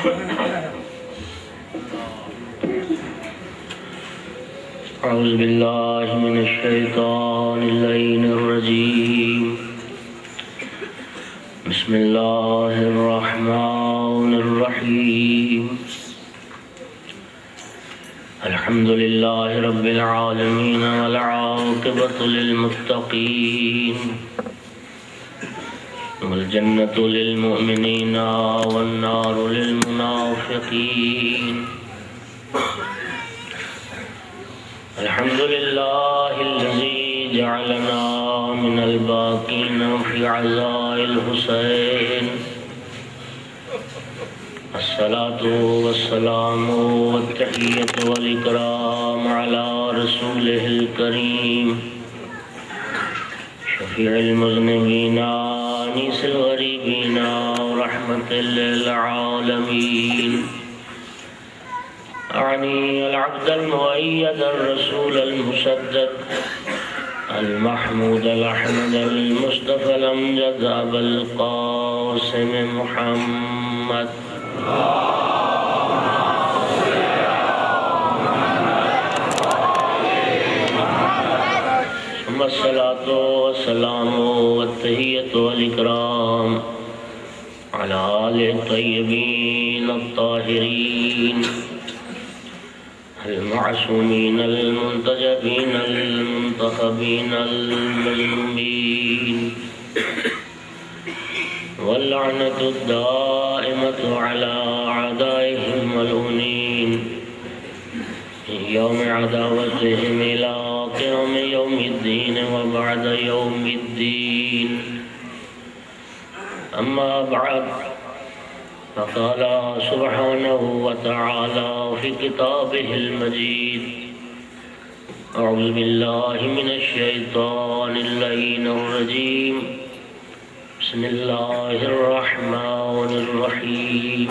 أعوذ بالله من الشيطان اللعين الرجيم بسم الله الرحمن الرحيم الحمد لله رب العالمين والعاقبة للمتقين والجنة للمؤمنين والنار للمنافقين الحمد لله الذي جعلنا من الباقين في عزاء الحسين الصلاة والسلام والتحية والإكرام على رسوله الكريم شفيع المذنبين أنيس الغريبين ورحمة للعالمين أعني العبد المؤيد الرسول المصدق المحمود الأحمد المصطفى الأمجد أبا القاسم محمد ثم الصلاة والسلام والتحية والإكرام على آل الطيبين الطاهرين المعصومين المنتجبين المنتخبين المظلومين واللعنة الدائمة على أعدائهم الملعونين يوم عداوتهم إلى قيام يوم الدين وبعد يوم الدين أما بعد فقال سبحانه وتعالى في كتابه المجيد أعوذ بالله من الشيطان اللعين الرجيم بسم الله الرحمن الرحيم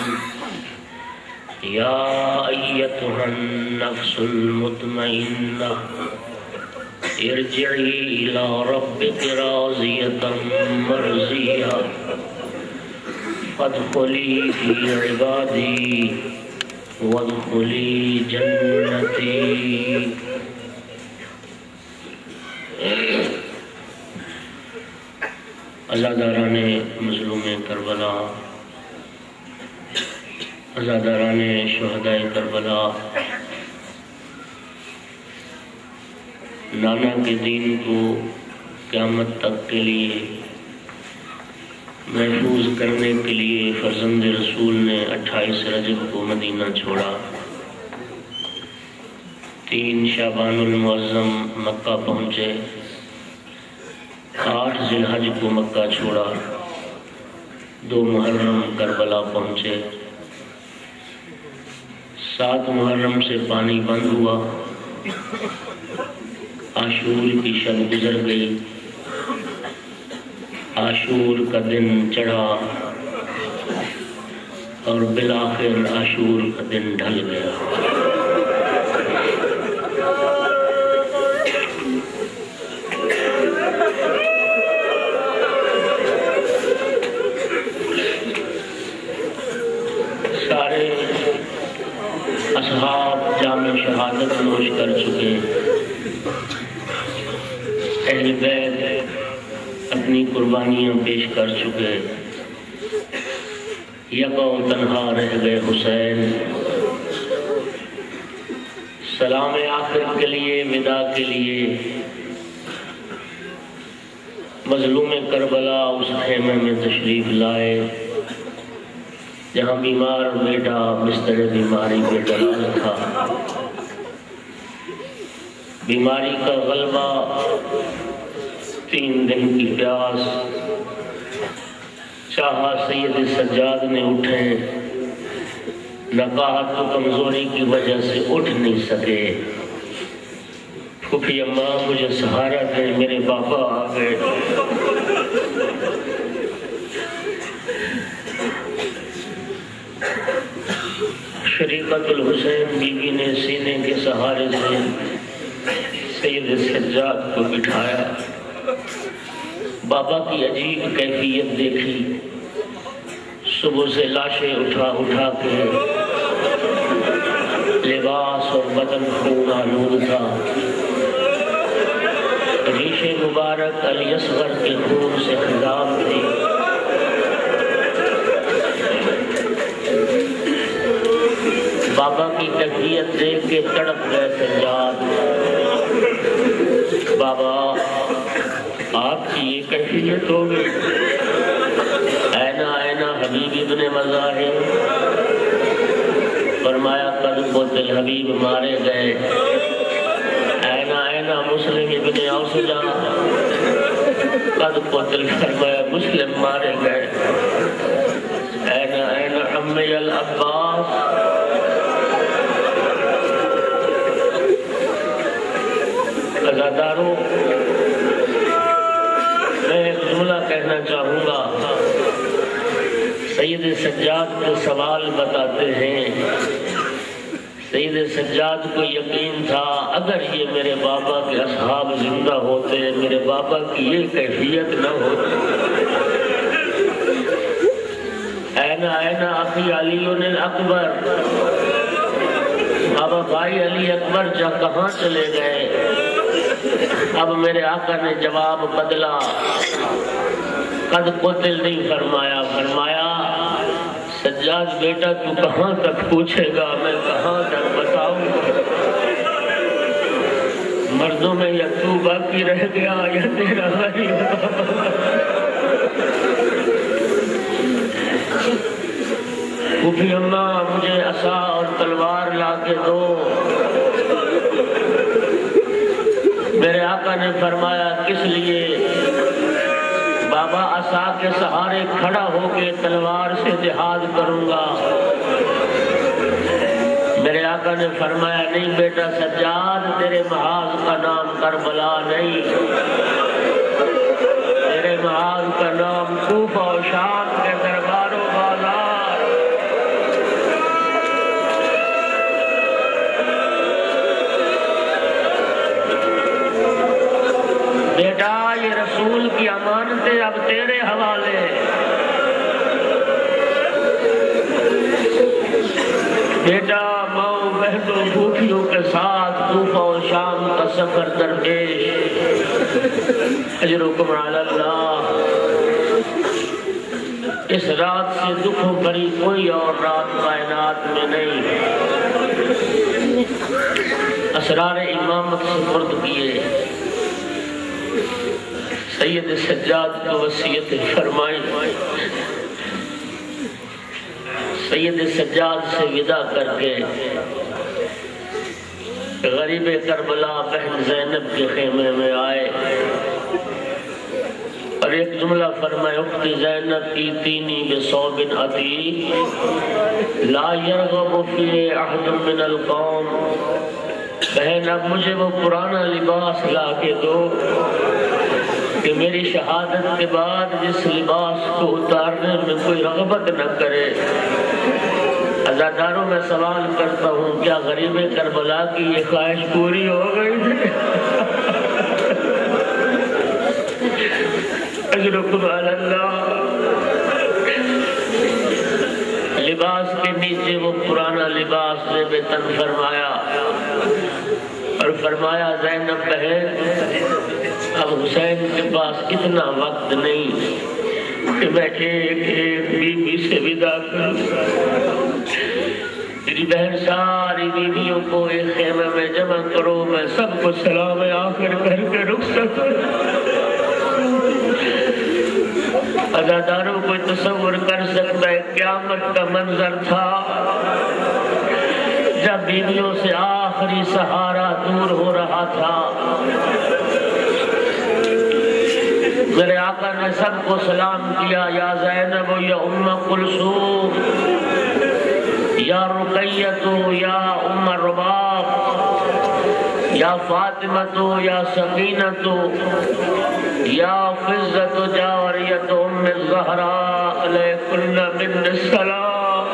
يا أيتها النفس المطمئنة ارجعي إلى ربك راضية مرضية فادخلی فی عبادی وادخلی جنتی۔ عزاداران مظلوم کربلا، عزاداران شہداء کربلا، نانا کے دین کو قیامت تک کے لیے محفوظ کرنے کے لیے فرزند رسول نے 28 رجب کو مدینہ چھوڑا، 3 شعبان المعظم مکہ پہنچے، 8 ذی الحج کو مکہ چھوڑا، 2 محرم کربلا پہنچے، 7 محرم سے پانی بند ہوا، عاشور کی شب گزر گئی، عاشور کا دن چڑھا اور بالآخر عاشور کا دن ڈھل گیا۔ سارے اصحاب جام شہادت نوش کر چکے، اہل بیت اپنی قربانیاں پیش کر چکے، یکا و تنہا رہ گئے حسین۔ سلام آخر کے لیے، وداع کے لیے مظلوم کربلا اس خیمے میں تشریف لائے جہاں بیمار بیٹا بستر بیماری پہ ڈلا رکھا، بیماری کا غلبہ، 3 دن کی پیاس، چاہا سید سجاد نے اٹھیں، نقاہت و کمزوری کی وجہ سے اٹھ نہیں سکے، پھوپھی اماں مجھے سہارا دیں، میرے بابا آ گئے۔ شریقت الحسین بیوی نے سینے کے سہارے سے سید سجاد کو بٹھایا، بابا کی عجیب کیفیت دیکھی، صبح سے لاشیں اٹھا اٹھا کے، لباس اور بدن خون آلود تھا، ریش مبارک علی اصغر کے خون سے خضاب تھی۔ بابا کی کیفیت دیکھ کے تڑپ گئے سجاد، بابا آپ کی یہ کیفیت ہو گئی؟ اینا اینا حبیب ابن مظاہر، فرمایا قد قتل حبیب مارے گئے۔ اینا اینا مسلم ابن اوسجا، قد قتل، فرمایا مسلم مارے گئے۔ اینا اینا عمی العباس، عزاداروں میں ایک جملہ کہنا چاہوں گا۔ سید سجاد کو سوال بتاتے ہیں، سید سجاد کو یقین تھا اگر یہ میرے بابا کے اصحاب زندہ ہوتے، میرے بابا کی یہ کیفیت نہ ہوتی۔ اینا اینا اخی علی الاکبر، بابا بھائی علی اکبر جا کہاں چلے گئے؟ اب میرے آقا نے جواب بدلا، قد قتل نہیں فرمایا، فرمایا سجاد بیٹا تو کہاں تک پوچھے گا، میں کہاں تک بتاؤں گا؟ مردوں میں یا تو باقی رہ گیا یا تیرا غریب۔ پھوپھی اماں مجھے عصا اور تلوار لا کے دو۔ میرے آقا نے فرمایا کس لیے؟ بابا عصا کے سہارے کھڑا ہو کے تلوار سے جہاد کروں گا۔ میرے آقا نے فرمایا نہیں بیٹا سجاد، تیرے محاذ کا نام کربلا نہیں، تیرے محاذ کا نام کوفہ و شام کے دربار و بازار۔ بیٹا یہ رسول کی امانتیں اب تیرے حوالے۔ بیٹا ماؤں بہنوں بھوکھیوں کے ساتھ کوفہ و شام کا سفر درپیش، اجرکم علی اللہ۔ اس رات سے دکھوں بھری کوئی اور رات کائنات میں نہیں۔ اسرار امامت سپرد کیے، سید سجاد کو وصیت فرمائی۔ سید سجاد سے ودا کر کے غریب کربلا بہن زینب کے خیمے میں آئے اور ایک جملہ فرمائے، اخت زینب ایتینی بصوب عتیق لا یرغب فی احد من القوم، بہن اب مجھے وہ پرانا لباس لا کے دو کہ میری شہادت کے بعد جس لباس کو اتارنے میں کوئی رغبت نہ کرے۔ عزاداروں میں سوال کرتا ہوں کیا غریب کربلا کی یہ خواہش پوری ہو گئی؟ اجرکم علی اللہ۔ لباس کے نیچے وہ پرانا لباس سے بے تن فرمایا اور فرمایا زینب بہن اب حسین کے پاس اتنا وقت نہیں کہ میں ایک ایک بیوی سے ودا کروں۔ میری بہن ساری بیویوں کو ایک خیمے میں جمع کرو، میں سب کو سلام آخر کر کے رخصت کروں۔ عزاداروں کو تصور کر سکتا ہے قیامت کا منظر تھا جب بیویوں سے آخری سہارا دور ہو رہا تھا۔ میرے آقا نے سب کو سلام کیا، یا زینب یا ام کلثوم یا رقیہ یا ام رباب یا فاطمہ یا سکینہ یا فضۃ جاریۃ ام الزہراء علیکن من السلام۔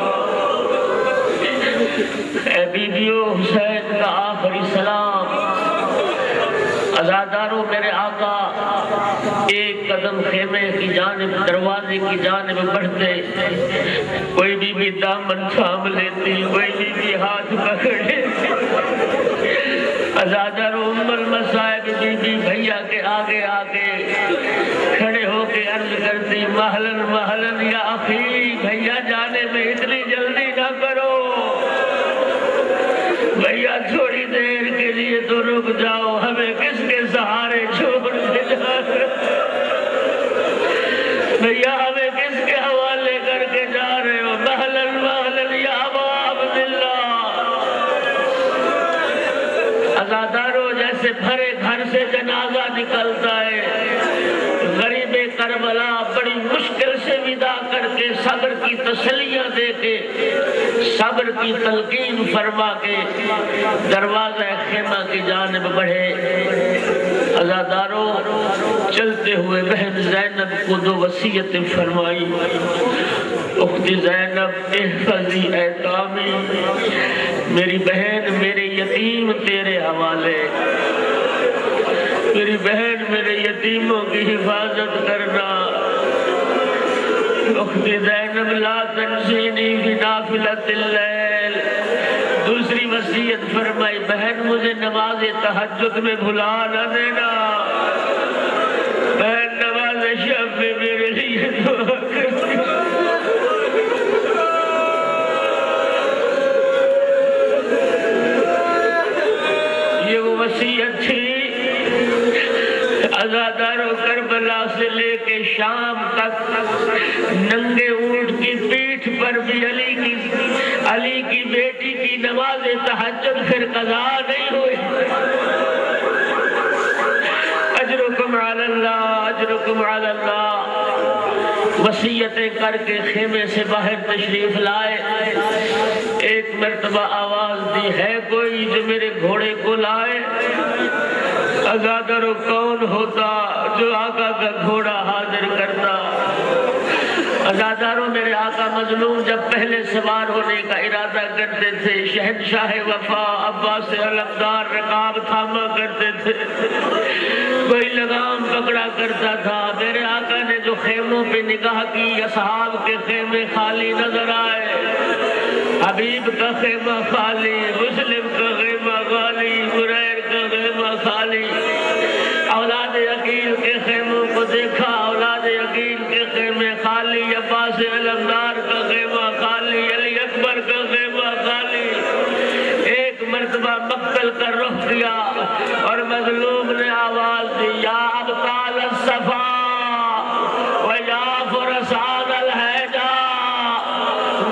اے بیویو حسین کا آخری سلام۔ عزاداروں میرے آقا ایک قدم خیمے کی جانب دروازے کی جانب بڑھتے، کوئی بی بی دامن تھام لیتی، کوئی بی بی ہاتھ پکڑ لیتی۔ ازادر ام المصائب بی بی بھیا کے آگے آگے کھڑے ہو کے عرض کرتی، مہلن مہلن یا اخی، بھیا جانے میں اتنی جلدی نہ کرو، بھیا تھوڑی دیر کے لیے تو رک جاؤ، ہمیں کس کے سہارے چھوڑ کے جا رہے ہو؟ بھیا ہمیں کس کے حوالے کر کے جا رہے ہو؟ مہلن مہلن یا ابا عبداللہ۔ ازادارو جیسے بھرے گھر سے جنازہ نکلتا ہے، غریب کربلا بڑی مشکل سے ودا کر کے صبر کی تسلیاں دے کے، صبر کی تلقین فرما کے دروازہ خیمہ کی جانب بڑھے۔ ازادارو چلتے ہوئے بہن زینب کو دو وصیتیں فرمائی۔ اختی زینب احفظی ایتامی، میری بہن میرے یتیم تیرے حوالے، میری بہن میرے یتیموں کی حفاظت کرنا۔ اختی زینب لا تنسینی فی نافلۃ اللیل، دوسری وصیت فرمائی، بہن مجھے نماز تہجد میں بھلا نہ دینا، بہن نماز شب میں میرے لیے دعا کرتی۔ یہ وہ وصیت تھی ازادارو کربلا سے لے کے شام تک ننگے اونٹ کی پیٹھ پر بھی علی کی بیٹی کی نماز تہجد پھر قضا نہیں ہوئی۔ اجرکم علی اللہ، اجرکم علی اللہ۔ وصیتیں کر کے خیمے سے باہر تشریف لائے، ایک مرتبہ آواز دی، ہے کوئی جو میرے گھوڑے کو لائے؟ ازادارو کون ہوتا جو آقا کا گھوڑا حاضر کرتا؟ ازادارو میرے آقا مظلوم جب پہلے سوار ہونے کا ارادہ کرتے تھے، شہنشاہ وفا عباس علمدار رکاب تھاما کرتے تھے، کوئی لگام پکڑا کرتا تھا۔ میرے آقا نے جو خیموں پہ نگاہ کی، اصحاب کے خیمے خالی نظر آئے، حبیب کا خیمہ خالی، مسلم کا خیمہ خالی، بریر کا خیمہ خالی۔ اولاد عقیل کے خیموں کو دیکھا، اولاد عقیل کے خیمے خالی، عباس علمدار کا خیمہ خالی، علی اکبر کا خیمہ خالی۔ ایک مرتبہ مقتل کا رخ کیا اور مظلوم نے آواز دی، یا ابطال الصفا و یا فرسان الحیجا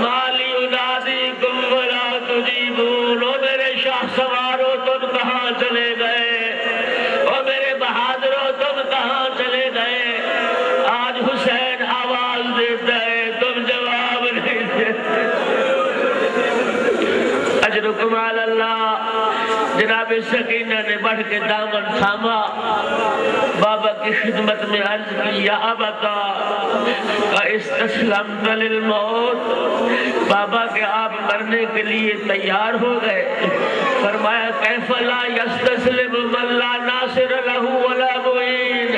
مالی انادیکم ولا تجیبون۔ او میرے شاہ سوارو تم کہاں چلے گئے؟ او میرے بہادروں تم کہاں چلے گئے؟ آج حسین آواز دیتا ہے، تم جواب نہیں دیتے۔ اجرکم علی اللہ۔ جناب سکینہ نے بڑھ کے دامن تھاما، بابا کی خدمت میں عرض کی، یا ابتا استسلمت للموت، بابا کہ آپ مرنے کے لیے تیار ہو گئے؟ فرمایا کیف لا یستسلم من لا ناصر لہ ولا معین،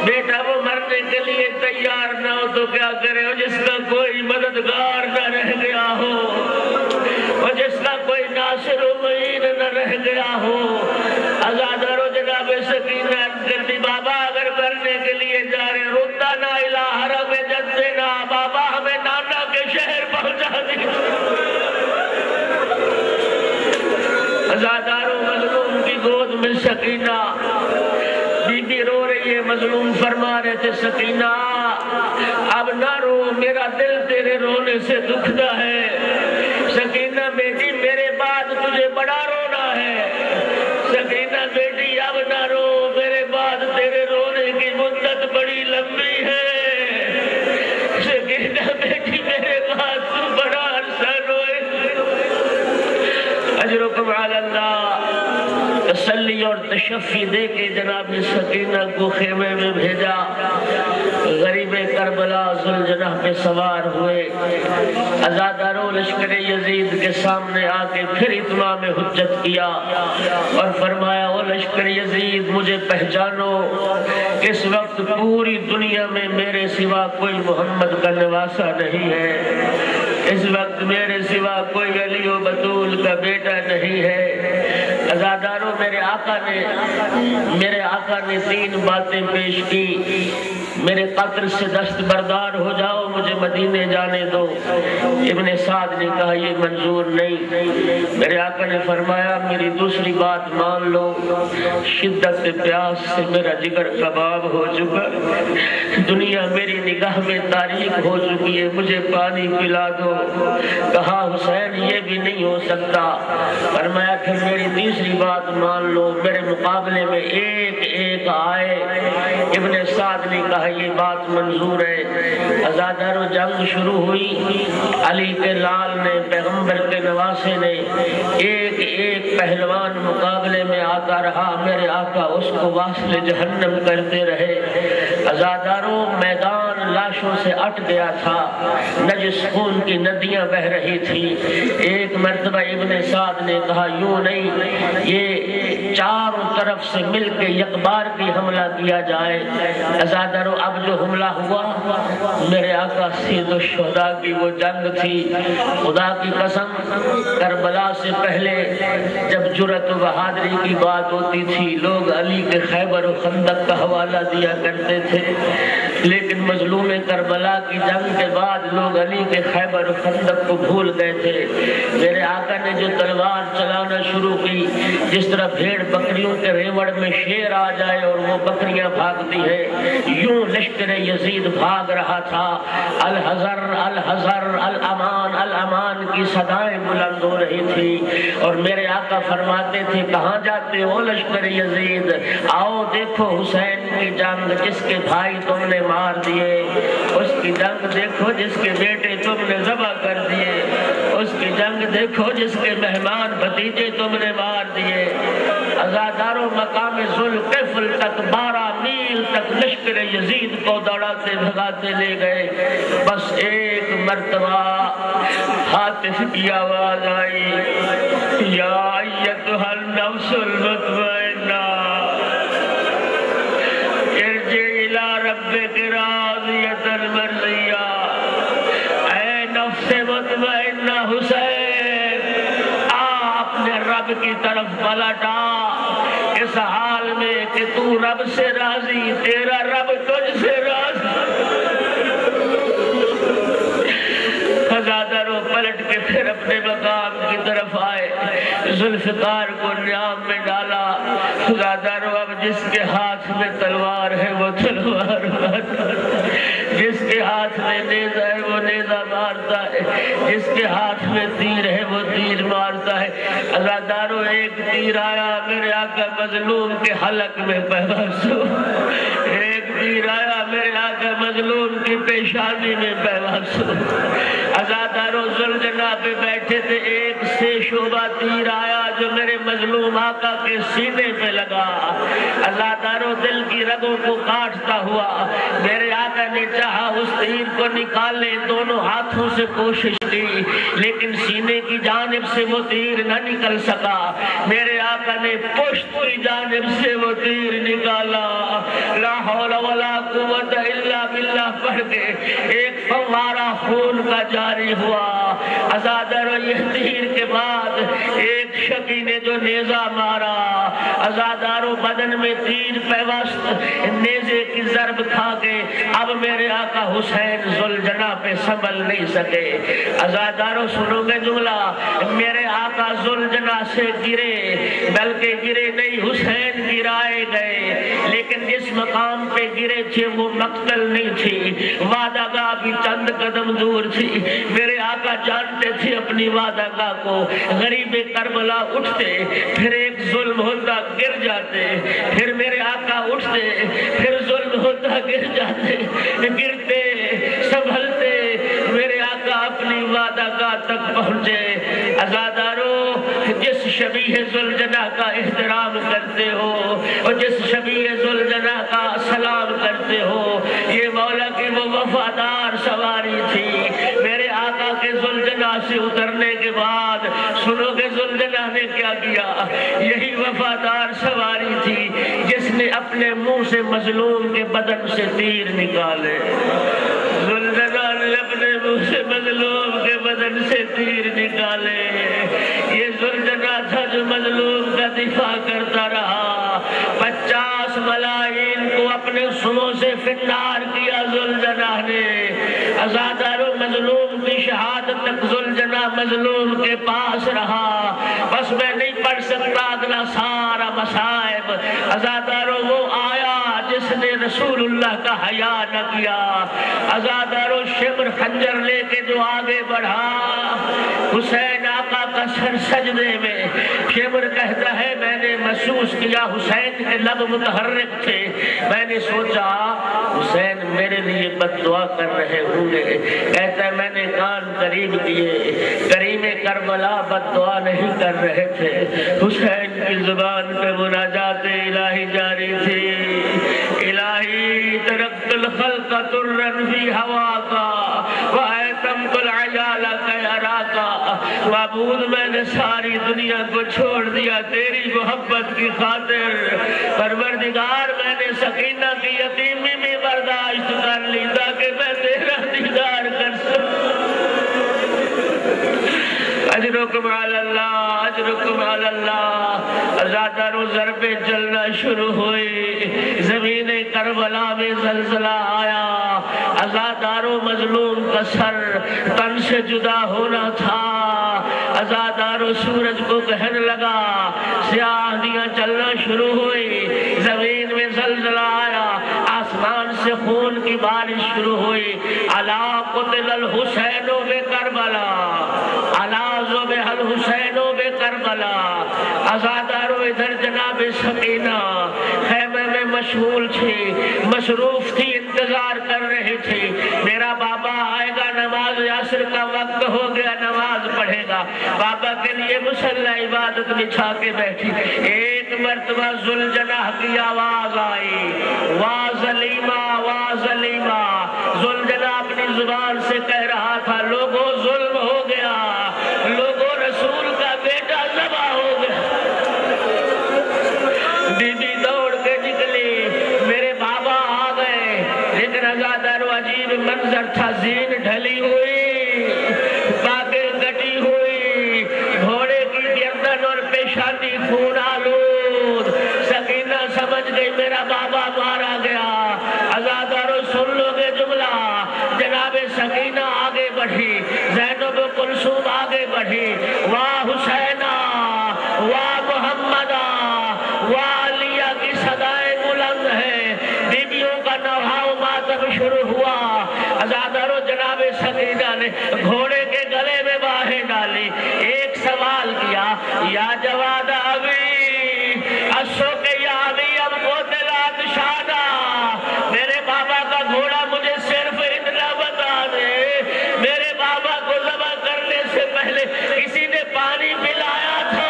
بیٹا وہ مرنے کے لیے تیار نہ ہو تو کیا کرے؟ جس کا کوئی مددگار نہ رہ گیا ہو، اور جس کا کوئی ناصر و معین نہ رہ گیا ہو۔ ازادارو جناب سکینہ کرتی، بابا اگر مرنے کے لیے جا رہے، ردنا الی حرم جدنا، بابا ہمیں نانا کے شہر پہنچا دی۔ ازادارو مظلوم کی گود میں سکینہ بی بی رو رہی ہے، مظلوم فرما رہے تھے، سکینہ اب نہ رو، میرا دل تیرے رونے سے دکھتا ہے۔ سکینہ بیٹی میرے بعد تجھے بڑا رونا ہے، سکینہ بیٹی اب نہ رو، میرے بعد تیرے رونے کی مدت بڑی لمبی ہے۔ سکینہ بیٹی میرے بعد تو بڑا عرصہ روئے۔ اجرکم علی اللہ۔ تسلی اور تشفی دے کے جناب سکینہ کو خیمے میں بھیجا، غریب کربلا ذوالجناح پہ سوار ہوئے۔ ازادارو لشکر یزید کے سامنے آ کے پھر اتمام حجت کیا اور فرمایا، او لشکر یزید مجھے پہچانو، اس وقت پوری دنیا میں میرے سوا کوئی محمد کا نواسا نہیں ہے، اس وقت میرے سوا کوئی علی و بطول کا بیٹا نہیں ہے۔ عزاداروں، میرے آقا نے 3 باتیں پیش کی۔ میرے قتل سے دستبردار ہو جاؤ، مجھے مدینے جانے دو۔ ابن سعد نے کہا یہ منظور نہیں۔ میرے آقا نے فرمایا میری دوسری بات مان لو، شدت پیاس سے میرا جگر کباب ہو چکا، دنیا میری نگاہ میں تاریک ہو چکی ہے، مجھے پانی پلا دو۔ کہا حسین یہ بھی نہیں ہو سکتا۔ فرمایا پھر میری تیسری بات مان لو، میرے مقابلے میں ایک آئے۔ ابن سعد نے کہا یہ بات منظور ہے۔ عزادارو، جنگ شروع ہوئی، علی کے لال نے، پیغمبر کے نواسے نے، ایک پہلوان مقابلے میں آتا رہا، میرے آقا اس کو واصل جہنم کرتے رہے۔ عزادارو، میدان لاشوں سے اٹ گیا تھا، نجس خون کی ندیاں بہ رہی تھی۔ ایک مرتبہ ابن سعد نے کہا یوں نہیں، یہ چاروں طرف سے مل کے یکبار کی حملہ کیا جائے۔ عزادارو، اب جو حملہ ہوا، میرے آقا سید الشہداء کی وہ جنگ تھی۔ خدا کی قسم، کربلا سے پہلے جب جرأت و بہادری کی بات ہوتی تھی، لوگ علی کے خیبر و خندق کا حوالہ دیا کرتے تھے، لیکن مظلوم کربلا کی جنگ کے بعد لوگ علی کے خیبر و خندق کو بھول گئے تھے۔ میرے آقا نے جو تلوار چلانا شروع کی، جس طرح بھیڑ بکریوں کے ریوڑ میں شیر آ جائے اور وہ بکریاں بھاگتی ہے، یوں لشکر یزید بھاگ رہا تھا۔ الحذر الحذر، الامان الامان کی صدائیں بلند ہو رہی تھی، اور میرے آقا فرماتے تھے کہاں جاتے ہو لشکر یزید؟ آؤ دیکھو حسین کی جنگ، جس کے بھائی تم نے مار دیے، اس کی جنگ دیکھو جس کے بیٹے تم نے ذبح کر دیے، اس کی جنگ دیکھو جس کے مہمان بھتیجے تم نے مار دیے۔ عزاداروں، مقام ذوالقفل تک 12 میل تک لشکر یزید کو دوڑاتے بھگاتے لے گئے۔ بس ایک مرتبہ ہاتف کی آواز آئی، یا ایتھا النفس المطمئنہ ارجعی الی ربک راضیۃ مرضیہ۔ اے نفس مطمئنہ حسین، اپنے رب کی طرف پلٹا، اس حال میں کہ تو رب سے راضی، تیرا رب تجھ سے راضی۔ عزادارو، پلٹ کے پھر اپنے مقام کی طرف آئے، ذوالفقار کو نیام میں ڈالا۔ عزادارو، اب جس کے ہاتھ میں تلوار ہے وہ تلوار مارتا ہے، جس کے ہاتھ میں نیزہ ہے وہ نیزہ مارتا ہے، جس کے ہاتھ میں تیر ہے وہ تیر مارتا ہے۔ عزادارو، ایک تیر آیا میرے آقا مظلوم کے حلق میں پیوست ہو، ایک تیر آیا میرے آقا مظلوم کی پیشانی میں پیوست ہو۔ عزادارو، ذوالجناح پہ بیٹھے تھے، ایک سے شعبہ تیر آیا جو میرے مظلوم آقا کے سینے پہ لگا۔ عزادارو، دل کی رگوں کو کاٹتا ہوا میرے آقا نے چاہا اس تیر کو نکالنے، دونوں ہاتھوں سے کوشش کی، لیکن سینے کی جانب سے وہ تیر نہ نکل سکا۔ میرے آقا نے پشت کی جانب سے وہ تیر نکالا، لا حول ولا قوت الا باللہ پڑھ کے ایک فوارہ خون کا جاری ہوا۔ عزادارو، یہ تیر کے بعد ایک شقی نے جو نیزہ مارا، عزادارو بدن میں تیر پیوست، نیزے کی ضرب کھا کے اب میرے آقا حسین ذوالجناح پہ سنبھل نہیں سکے۔ عزادارو، سنو گے جملہ، میرے آقا ذوالجناح سے گرے، بلکہ گرے نہیں، حسین گرائے گئے، لیکن جس مقام پہ گرے تھے وہ مقتل نہیں تھی، وعدہ گاہ بھی چند قدم دور تھی۔ میرے آقا جانتے تھے اپنی وعدہ گاہ کو، غریب کربلا اٹھتے، پھر ایک ظلم ہوتا گر جاتے، پھر میرے آقا اٹھتے، پھر ظلم ہوتا گر جاتے، گرتے سنبھلتے میرے آقا اپنی وعدہ گاہ تک پہنچے۔ عزادارو، جس شبیہ ذوالجناح کا احترام کرتے ہو اور جس شبیہ ذوالجناح کا سلام کرتے ہو، یہ مولا کی وہ وفادار سواری تھی۔ میرے آقا کے ذوالجناح سے اترنے کے بعد سنو کہ ذوالجلالہ نے کیا کیا؟ یہی وفادار سواری تھی جس نے اپنے منہ سے مظلوم کے بدن سے تیر نکالے۔ ذوالجلالہ نے اپنے منہ سے مظلوم کے بدن سے تیر نکالے۔ یہ ذوالجلالہ تھا جو مظلوم کا دفاع کرتا رہا۔ 50 ملاعین کو اپنے سموں سے فنار کیا ذوالجلالہ نے۔ عزادار و مظلوم کی شہادت تک ذوالجلالہ مظلوم کے پاس رہا۔ بس میں نہیں پڑھ سکتا اگلا سارا مصائب۔ عزادارو وہ آیا جس نے رسول اللہ کا حیا نہ کیا۔ عزادارو شمر خنجر لے کے جو آگے بڑھا، حسین آقا کا سر سجدے میں، شمر کہتا ہے میں نے محسوس کیا حسین کے لب متحرک تھے۔ میں نے سوچا حسین میرے لیے بد دعا کر رہے ہوں گے۔ کہتا ہے میں نے کان قریب دیے، کریم کربلا بد دعا نہیں کر رہے تھے۔ حسین کی زبان پہ مناجات الہی جاری تھی۔ الہی ترکت الخلق ترن فی ہوا کا وَأَيْتَمْتُ الْعَجَالَ كَيَرَا کا۔ معبود میں نے ساری دنیا کو چھوڑ دیا تیری محبت کی خاطر۔ پروردگار میں نے سکینہ کی یتیمی میں برداشت کر لی تاکہ میں تیرا دیدار کر سکوں۔ اجرکم علی اللہ، اجرکم علی اللہ۔ عزادارو ضربیں چلنا شروع ہوئی، زمین کربلا میں زلزلہ آیا۔ عزادارو مظلوم کا سر تن سے جدا ہونا تھا۔ عزادارو سورج کو کہنے لگا، سیاہ دیاں چلنا شروع ہوئی، زمین میں زلزلہ آیا، آسمان سے خون کی بارش شروع ہوئی۔ الا قتل الحسین بکربلا، الا ذبح الحسین بکربلا۔ عزادارو ادھر جناب سکینہ خیمے میں مشغول تھی، مصروف تھی، انتظار کر رہی تھی۔ میرا بابا آئے گا، نماز عصر کا وقت ہو گیا، نماز پڑھے گا۔ بابا کے لیے مصلی عبادت بچھا کے بیٹھی۔ ایک مرتبہ ذوالجلالہ کی آواز آئی، واہ ظلیمہ، واہ ظلیمہ۔ ذوالجلالہ اپنی زبان سے کہہ رہا تھا لوگوں ظلم ہو گیا، لوگوں رسول کا بیٹا ذبح ہو گیا۔ بی بی دوڑ کے نکلی، میرے بابا آ گئے، لیکن عزادارو عجیب منظر تھا، زین ڈھلی ہوئی، باگیں گٹی ہوئی، گھوڑے کی گردن اور پیشانی خون آلود۔ سکینہ سمجھ گئی میرا بابا مارا گیا۔ عزادارو سن لو گے جملہ، جناب سکینہ آگے بڑھی، زینب کلثوم آگے بڑھی، واہ حسینہ، واہ محمدہ، واہ علیہ کی صدائیں بلند ہیں۔ بیبیوں کا نوحہ و ماتم شروع ہوا۔ عزادارو جناب سکینہ نے گھوڑے کے گلے میں باہیں ڈالی، ایک سوال کیا، یا جواد ابی اشو کے یا ابی اب قتلات شادہ۔ میرے بابا کا گھوڑا مجھے صرف اتنا بتا دے، میرے بابا کو ذبح کرنے سے پہلے کسی نے پانی پلایا تھا؟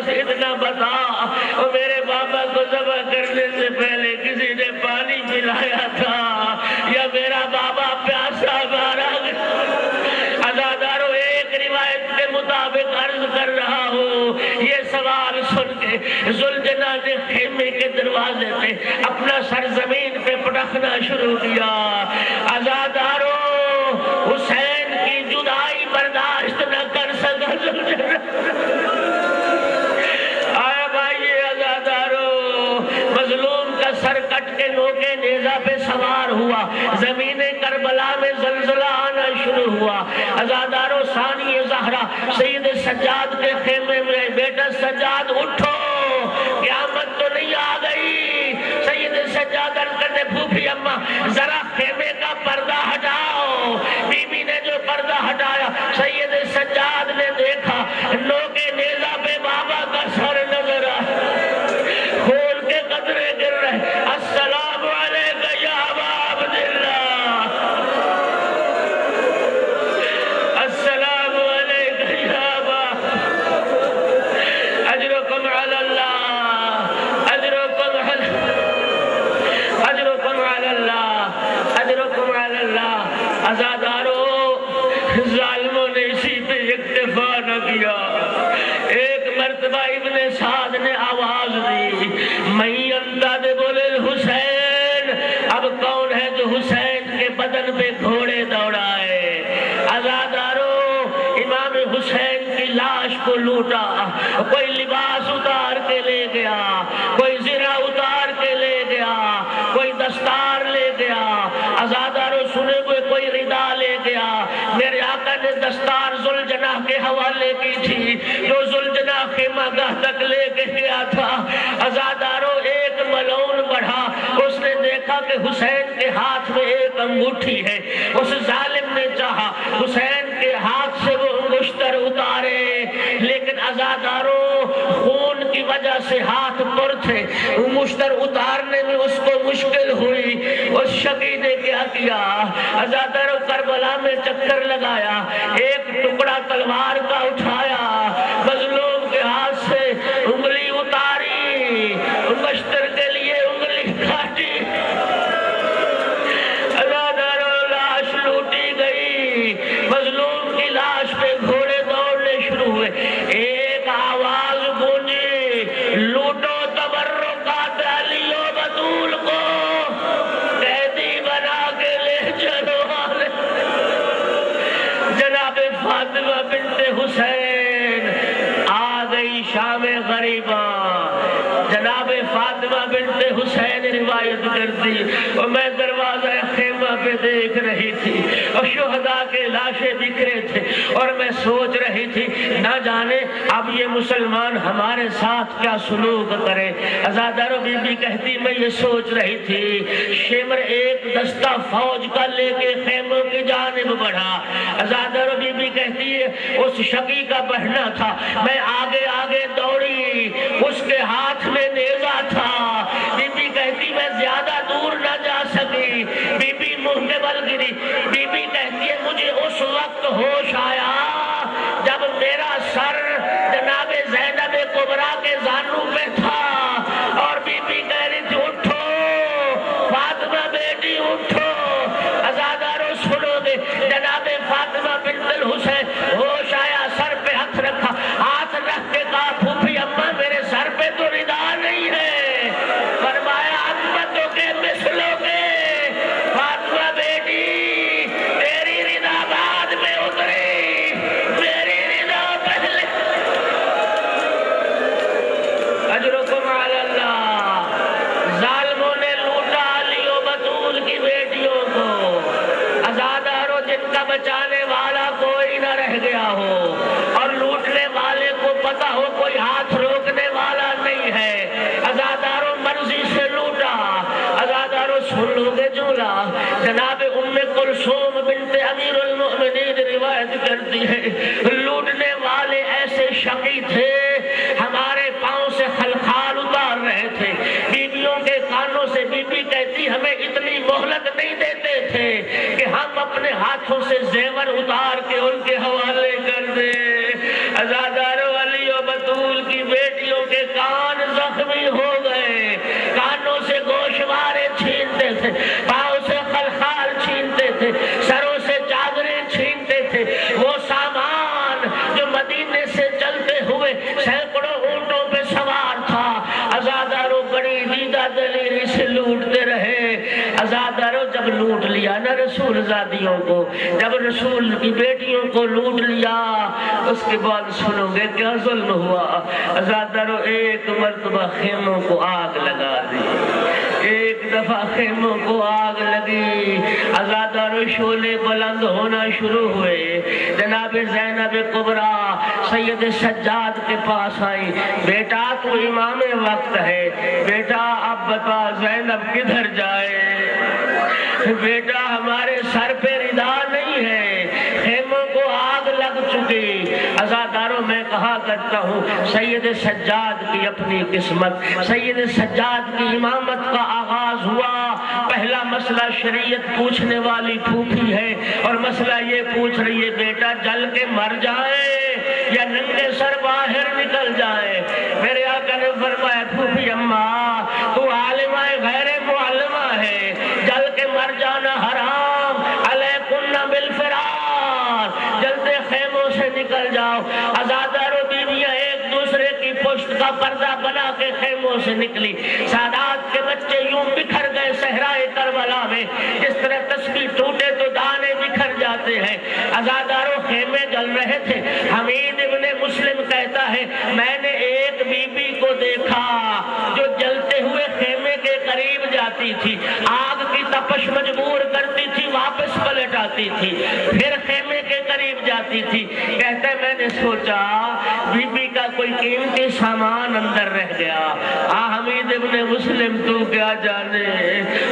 اتنا بتا، اور میرے بابا کو ذبح کرنے سے پہلے کسی نے پانی پلایا تھا یا میرا بابا پیاسا مارا گیا؟ عزادارو ایک روایت کے مطابق عرض کر رہا ہوں، یہ سوال سن کے ذوالجلالہ نے خیمے کے دروازے پہ اپنا سر زمین پہ پٹکنا شروع کیا۔ عزادارو حسین کی جدائی برداشت نہ کر سکا ذوالجلالہ۔ مظلوم کا سر کٹ کے نوکے نیزہ پہ سوار ہوا، زمین کربلا میں زلزلہ آنا شروع ہوا۔ عزادارو ثانی زہرا سید سجاد کے خیمے میں، بیٹا سجاد اٹھو، قیامت تو نہیں آ گئی۔ سید سجاد عرض کرنے پھوپھی اماں ذرا خیمے کا پردہ ہٹاؤ۔ بی بی نے جو پردہ ہٹایا، سید سجاد نے دیکھا نوکے نیزہ پہ بابا کا سر نظر آیا۔ کھول کے میں انداز بولے حسین، اب کون ہے جو حسین کے بدن پہ گھوڑے دوڑائے؟ عزادارو امام حسین کی لاش کو لوٹا، کوئی لباس اتار کے لے گیا، کوئی زرہ اتار کے لے گیا، کوئی دستار لے گیا، عزادارو سنے ہوئے کوئی ردا لے گیا۔ میرے آقا نے دستار ذوالجناح کے حوالے کی تھی جو ذوالجناح خیمہ گاہ تک لے کے گیا تھا۔ عزادارو ایک ملعون بڑھا، اس نے دیکھا کہ حسین کے ہاتھ میں ایک انگوٹھی ہے، اس ظالم نے چاہا حسین کے ہاتھ سے وہ انگشتر اتارے، لیکن عزادارو خون کی وجہ سے ہاتھ پر تھے، انگشتر اتارنے میں اس کو مشکل ہوئی۔ اس شقی نے کیا کیا؟ عزادارو کربلا میں چکر لگایا، ایک ٹکڑا تلوار کا اٹھایا، مظلوم کے ہاتھ سے انگلی اتاری، انگشتر کے لیے انگلی کاٹی، عزادارو لاش لوٹی گئی، مظلوم کی لاش پہ گھوڑے دوڑنے شروع ہوئے۔ ایک آواز گونجی، لوٹو تبرکات علی و بطول کو، قیدی بنا کے لے چلو۔ جناب فاطمہ بنت حسین آ گئی شام غریبہ، جناب فاطمہ بنت حسین روایت کرتی اور میں دروازہ خیمہ پہ دیکھ رہی تھی اور شہداء کے لاشیں بکھرے تھے، اور میں سوچ رہی تھی نہ جانے اب یہ مسلمان ہمارے ساتھ کیا سلوک کرے۔ عزادارو بی بی کہتی میں یہ سوچ رہی تھی، شمر ایک دستہ فوج کا لے کے خیموں کی جانب بڑھا۔ عزادارو بی بی کہتی ہے اس شقی کا بہنا تھا، میں آگے آگے دوڑی، اس کے ہاتھ میں نیزہ تھا۔ بی بی کہتی میں زیادہ دور نہ جا سکی، بی بی منہ میں بل گری۔ بی بی کہتی ہے مجھے اس وقت ہوش آیا جب میرا سر جناب زینب کبریٰ کے زانو پہ تھا، اور بی بی کہہ رہی تھی اٹھو فاطمہ بیٹی اٹھو۔ عزادارو سنو گے، جناب فاطمہ بنت الحسین ہوش آیا، سر پہ ہاتھ رکھا، ہاتھ رکھ کے کہا پھوپھی اماں میرے سر پہ تو ردا نہیں ہے، فرمایا امتوں کے مثلوں کے، فاطمہ بیٹی تیری ردا بعد میں اتری، میری ردا پہلے۔ اجرکم علی اللہ۔ ظالموں نے لوٹا علی و بطول کی بیٹیوں کو، عزادارو جن کا بچانے والا کوئی نہ رہ گیا ہو اور لوٹنے والے کو پتا ہو کوئی ہاتھ روکنے والا نہیں ہے، عزادارو مرضی سے لوٹا۔ عزادارو سن لو گے جملہ، جناب ام کلثوم بنت امیر المؤمنین روایت کرتی ہے لوٹنے والے ایسے شقی تھے ہمارے پاؤں سے خلخال اتار رہے تھے، بیویوں کے کانوں سے بی بی کہتی ہمیں اتنی مہلت نہیں دیتے تھے کہ ہم اپنے ہاتھوں سے زیور اتار کے ان کے حوالے کر دیں۔ عزادارو علی و بطول کی بیٹیوں کے کان زخمی ہو گئے، کانوں سے گوشوارے چھینتے تھے، پاؤں سے خلخال چھینتے تھے، سروں سے چادریں چھینتے تھے، وہ سامان جو مدینے سے چلتے ہوئے سینکڑوں اونٹوں پہ سوار تھا، عزادارو بڑی دیدہ دلیری سے لوٹتے رہے۔ عزادارو جب لوٹ لیا نا رسول زادیوں کو، جب رسول کی بیٹیوں کو لوٹ لیا، اس کے بعد سنو گے کیا ظلم ہوا۔ عزادارو ایک مرتبہ خیموں کو آگ لگا دی، ایک دفعہ خیموں کو آگ لگی، عزادارو شعلے بلند ہونا شروع ہوئے۔ جناب زینب کبریٰ سید سجاد کے پاس آئی، بیٹا تو امام وقت ہے، بیٹا اب بتا زینب کدھر جائے، بیٹا ہمارے سر پہ ردا نہیں ہے، خیموں کو آگ لگ چکی۔ عزاداروں میں کہا کرتا ہوں سید سجاد کی اپنی قسمت، سید سجاد کی امامت کا آغاز ہوا، پہلا مسئلہ شریعت پوچھنے والی پھوپھی ہے اور مسئلہ یہ پوچھ رہی ہے بیٹا جل کے مر جائے یا ننگے سر باہر نکل جائے۔ میرے آقا نے فرمایا پھوپھی اماں تو عالمہ غیر معلمہ ہے، جل کے مر جانا حرام، علیکن بالفرار، جلدے خیموں سے نکل جاؤ۔ عزادار و بیویاں ایک دوسرے کی پشت کا پردہ بنا کے خیموں سے نکلی. سادات کے بچے یوں بکھر گئے صحرائے کربلا میں جس طرح تسبیح ٹوٹے تو دانے بکھر جاتے ہیں. عزاداروں خیمے جل رہے تھے. حمید ابن مسلم کہتا ہے میں نے ایک بی بی کو دیکھا جو جلتے ہوئے خیمے کے قریب جاتی تھی, آگ کی تپش مجبور کرتی تھی, واپس پلٹ آتی تھی, پھر خیمے کے قریب جاتی تھی. کہتا ہے میں نے سوچا بی بی کا کوئی قیمتی سامان اندر رہ گیا. حمید ابن مسلم تو کیا جانے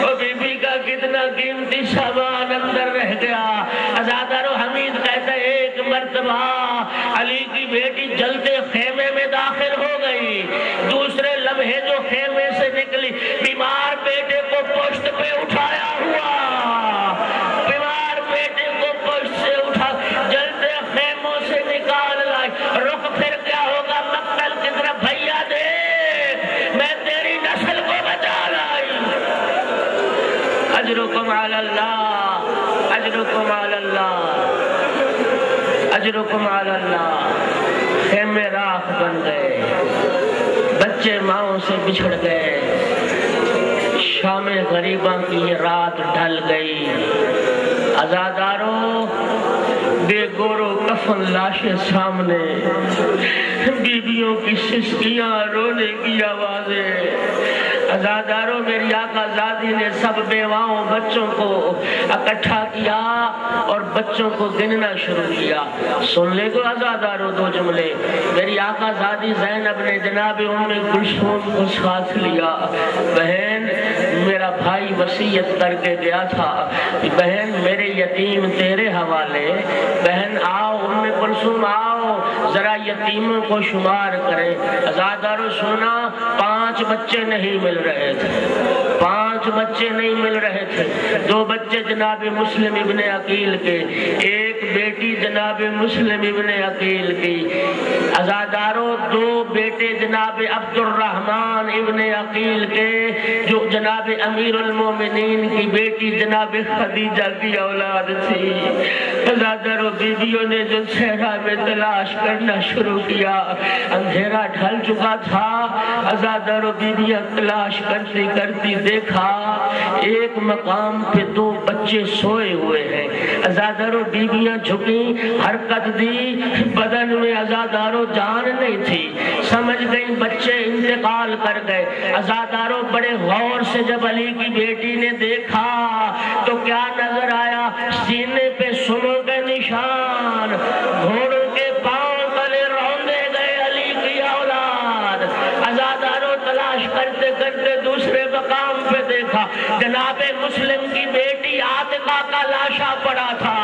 وہ بی بی کا کتنا قیمتی سامان اندر رہ گیا. عزادارو حمید کہتا ہے ایک مرتبہ علی کی بیٹی جلتے خیمے میں داخل ہو گئی, دوسرے لمحے جو خیمے سے نکلی بیمار بیٹے کو پشت پہ اٹھایا ہوا, بیمار بیٹے کو پشت سے اٹھا جلتے خیموں سے نکال لائی. رخ پھر کیا ہوگا مقتل کی طرف, بھیا دیکھ میں تیری نسل کو بچا لائی. اجرکم علی اللہ, اجرکم علی اللہ, اجرکم علی اللہ. خیمے راکھ بن گئے, بچے ماؤں سے بچھڑ گئے, شام غریباں کی رات ڈھل گئی. عزاداروں بے گورو کفن لاشیں سامنے, بیویوں کی سسکیاں, رونے کی آوازیں. عزاداروں میری آقا زادی نے سب بیواؤں بچوں کو اکٹھا کیا اور بچوں کو گننا شروع کیا. سن لے گو عزاداروں دو جملے. میری آقا زادی زینب نے جناب ام کلثوم کو ساتھ لیا. بہن میرا بھائی وصیت کر کے گیا تھا, بہن میرے یتیم تیرے حوالے, بہن آؤ ام کلثوم آؤ ذرا یتیموں کو شمار کریں. عزاداروں سنا 5 بچے نہیں مل رہے تھے, 5 بچے نہیں مل رہے تھے. 2 بچے جناب مسلم ابن عقیل کے, ایک بیٹی جناب مسلم ابن عقیل کی. عزاداروں 2 بیٹے جناب عبد الرحمن ابن عقیل کے جو جناب امیر المومنین کی بیٹی جناب خدیجہ کی اولاد تھی. عزاداروں بیویوں نے جو صحرا میں تلاش کرنا شروع کیا, اندھیرا ڈھل چکا تھا. عزاداروں بیویاں تلاش کرتی کرتی دیکھا ایک مقام پہ 2 بچے سوئے ہوئے ہیں. عزاداروں بیویاں جھکیں, حرکت دی, بدن میں عزاداروں جان نہیں تھی, سمجھ گئی بچے انتقال کر گئے. عزاداروں بڑے غور سے جب علی کی بیٹی نے دیکھا تو کیا نظر آیا, سینے پہ سنوں کے نشان, گھوڑوں کے پاؤں تلے روندے گئے علی کی اولاد. عزاداروں تلاش کرتے کرتے دوسرے مقام پہ دیکھا جناب مسلم کی بیٹی عاتقہ کا لاشا پڑا تھا.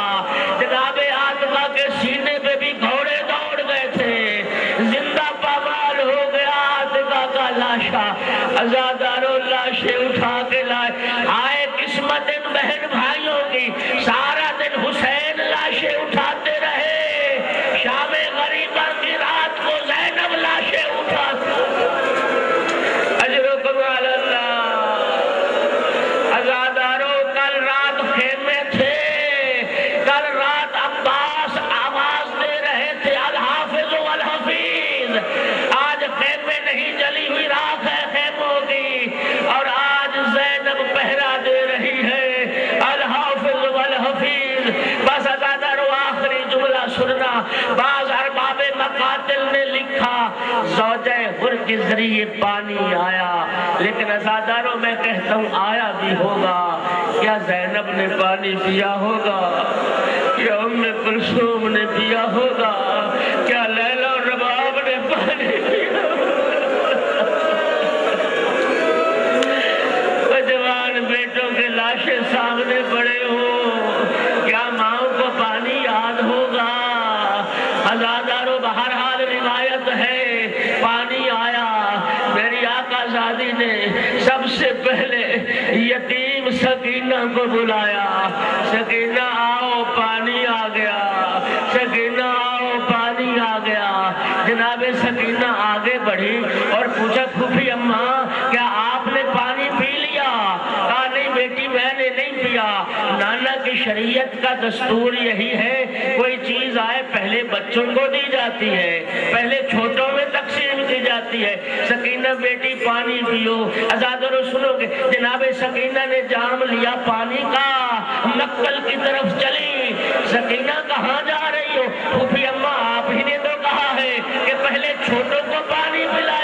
جناب عاتقہ کے سینے پہ بھی گھوڑے دوڑ گئے تھے, زندہ پامال ہو گیا عاتقہ کا لاشا. عزاداروں لاشیں اٹھا کے لائے. آئے قسمت ان بہن بھائیوں کی, سارا دن حسین لاشیں اٹھاتے رہے, شام غریبہ کی رات کو زینب لاشیں اٹھاتے. اجرکم علی اللہ. عزاداروں کل رات خیمے تھے, کل رات عباس آواز دے رہے تھے الحافظ والحفیظ. آج خیمے نہیں جلی ہوئی راکھ ہے خیموں کی, اور آج زینب پہرا دے رہی ہے الحافظ والحفیظ. بس عزاداروں آخری جملہ سننا. بعض ارباب مقاتل نے لکھا زوجہ حر کے ذریعے پانی آیا, لیکن عزاداروں میں کہتا ہوں آیا بھی ہوگا. کیا زینب نے پانی پیا ہوگا, کیا ام کلثوم نے پیا ہوگا, کیا لیلا اور رباب نے پانی پیا ہوگا. جوان بیٹوں کے لاشیں سامنے پڑے ہوں, کیا ماں کو پانی یاد ہوگا. عزاداروں بہرحال روایت ہے پانی آیا. میری آقا زادی نے سب سے پہلے یتیم سکینہ کو بلایا. سکینہ آؤ پانی آ گیا, سکینہ آؤ پانی آ گیا. جناب سکینہ آگے بڑھی اور پوچھا پھوپھی اماں کیا آپ نے پانی پی لیا. کہا نہیں بیٹی میں نے نہیں پیا, نانا کی شریعت کا دستور یہی ہے، کوئی چیز آئے پہلے بچوں کو دی جاتی ہے، پہلے چھوٹوں میں تقسیم کی جاتی ہے۔ سکینہ بیٹی پانی پیو، ازادرو سنو گے، جناب سکینہ نے جام لیا پانی کا، مکتل کی طرف چلی۔ سکینہ کہاں جا رہی ہو؟ پھوپھی اماں آپ ہی نے تو کہا ہے کہ پہلے چھوٹوں کو پانی پلا